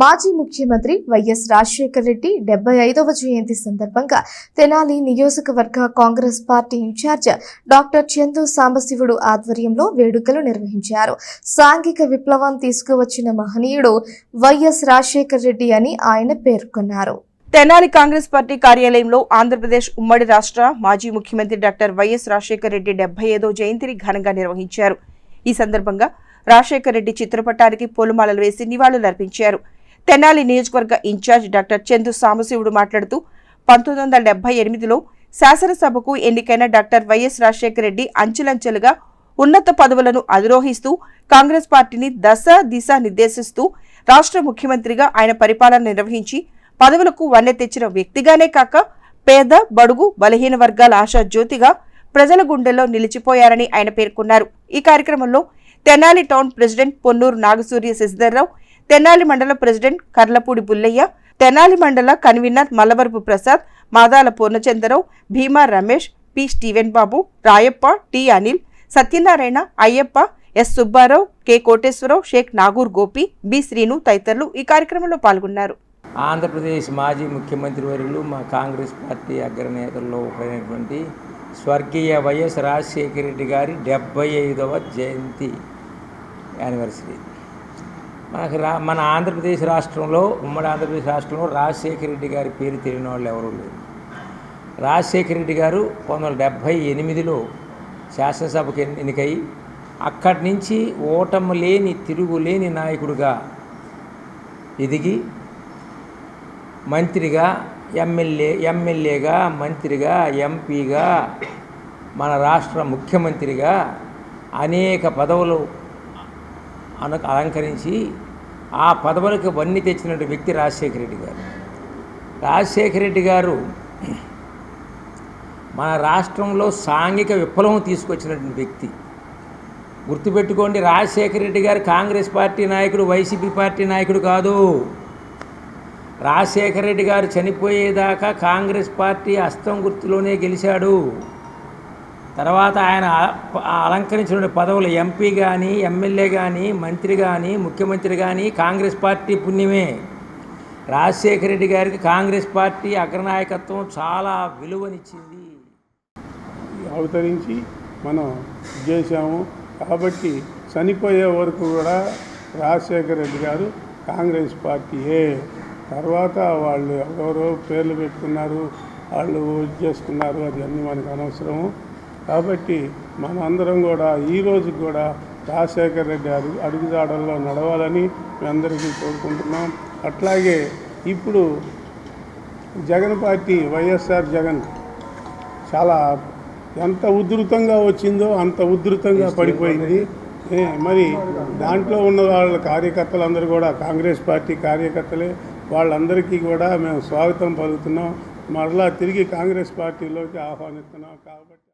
మాజీ ముఖ్యమంత్రి వైఎస్ రాజశేఖర రెడ్డి 75వ జయంతి సందర్భంగా తెనాలి నియోజకవర్గ Congress party incharge doctor Chandu Sambasivudu ఆధ్వర్యంలో వేడుకలు నిర్వహించారు. సాంఘిక విప్లవం తీసుకువచ్చిన మహనీయుడు వైఎస్ రాజశేఖర రెడ్డి అని ఆయన పేర్కొన్నారు. తెనాలి కాంగ్రెస్ పార్టీ కార్యాలయంలో ఆంధ్రప్రదేశ్ ఉమ్మడి రాష్ట్ర మాజీ ముఖ్యమంత్రి డాక్టర్ వైఎస్ రాజశేఖర రెడ్డి 75వ జయంతిని ఘనంగా నిర్వహించారు. ఈ సందర్భంగా రాజశేఖర రెడ్డి చిత్రపటానికి పూలమాలలు వేసి నివాళులర్పించారు. తెనాలి నియోజకవర్గ ఇన్ఛార్జ్ డాక్టర్ చందు సాంబశివుడు మాట్లాడుతూ 1978లో శాసనసభకు ఎన్నికైన డాక్టర్ వైఎస్ రాజశేఖర రెడ్డి అంచెలంచెలుగా ఉన్నత పదవులను అధిరోహిస్తూ కాంగ్రెస్ పార్టీని దిశ నిర్దేశిస్తూ రాష్ట్ర ముఖ్యమంత్రిగా ఆయన పరిపాలన నిర్వహించి పదవులకు వన్నె తెచ్చిన వ్యక్తిగానే కాక పేద బడుగు బలహీన వర్గాల ఆశా జ్యోతిగా ప్రజల గుండెల్లో నిలిచిపోయారని ఆయన పేర్కొన్నారు. ఈ కార్యక్రమంలో Tenali town president Ponnuru Nagasurya Sasidhar Rao, Tenali mandal president Karlapudi Bullaiah, Tenali mandal convener Mallavarapu Prasad, Madala Purnachandra Rao, Bhima Ramesh, P Steven Babu, Rayappa, T Anil, Satyanarayana, Ayyappa, S Subba Rao, K Koteswara Rao, Shaik Nagoor Gopi, B Srinu తదితరులు ఈ కార్యక్రమంలో పాల్గొన్నారు. ఆంధ్రప్రదేశ్ మాజీ ముఖ్యమంత్రి వర్యులు మా కాంగ్రెస్ పార్టీ అగ్రనేతల్లో ఒకరైనటువంటి స్వర్గీయ వైఎస్ రాజశేఖర రెడ్డి గారి 75వ జయంతి యానివర్సరీ. మన ఆంధ్రప్రదేశ్ రాష్ట్రంలో, ఉమ్మడి ఆంధ్రప్రదేశ్ రాష్ట్రంలో రాజశేఖర రెడ్డి గారి పేరు తెలియని వాళ్ళు ఎవరూ లేరు. రాజశేఖర రెడ్డి గారు 1978లో శాసనసభకు ఎన్నికై అక్కడి నుంచి ఓటమి లేని తిరుగులేని నాయకుడిగా ఎదిగి మంత్రిగా, ఎమ్మెల్యేగా, మంత్రిగా, ఎంపీగా, మన రాష్ట్ర ముఖ్యమంత్రిగా అనేక పదవులు అలంకరించి ఆ పదవులకు వన్నీ తెచ్చినటువంటి వ్యక్తి రాజశేఖర రెడ్డి గారు. రాజశేఖర రెడ్డి గారు మన రాష్ట్రంలో సాంఘిక విప్లవం తీసుకొచ్చినటువంటి వ్యక్తి. గుర్తుపెట్టుకోండి, రాజశేఖర రెడ్డి గారు కాంగ్రెస్ పార్టీ నాయకుడు, వైసీపీ పార్టీ నాయకుడు కాదు. రాజశేఖర రెడ్డి గారు చనిపోయేదాకా కాంగ్రెస్ పార్టీ హస్తం గుర్తులోనే గెలిచాడు. తర్వాత ఆయన అలంకరించిన పదవులు ఎంపీ కానీ, ఎమ్మెల్యే కానీ, మంత్రి కానీ, ముఖ్యమంత్రి కానీ కాంగ్రెస్ పార్టీ పుణ్యమే. రాజశేఖర రెడ్డి గారికి కాంగ్రెస్ పార్టీ అగ్రనాయకత్వం చాలా విలువనిచ్చింది. అవతరించి మనం చేశాము కాబట్టి చనిపోయే వరకు కూడా రాజశేఖర రెడ్డి గారు కాంగ్రెస్ పార్టీయే. తర్వాత వాళ్ళు ఎవరెవరో పేర్లు పెట్టుకున్నారు, వాళ్ళు చేసుకున్నారు, అది అన్నీ మనకు అనవసరము. కాబట్టి మనందరం కూడా ఈరోజు కూడా రాజశేఖర రెడ్డి అడుగుజాడల్లో నడవాలని మీ అందరికీ కోరుకుంటున్నాం. అట్లాగే ఇప్పుడు జగన్ పార్టీ, వైఎస్ఆర్ జగన్ చాలా ఎంత ఉధృతంగా వచ్చిందో అంత ఉధృతంగా పడిపోయింది. మరి దాంట్లో ఉన్న వాళ్ళ కార్యకర్తలందరూ కూడా కాంగ్రెస్ పార్టీ కార్యకర్తలే. వాళ్ళందరికీ కూడా మేము స్వాగతం పలుకుతున్నాం, మరలా తిరిగి కాంగ్రెస్ పార్టీలోకి ఆహ్వానిస్తున్నాం. కాబట్టి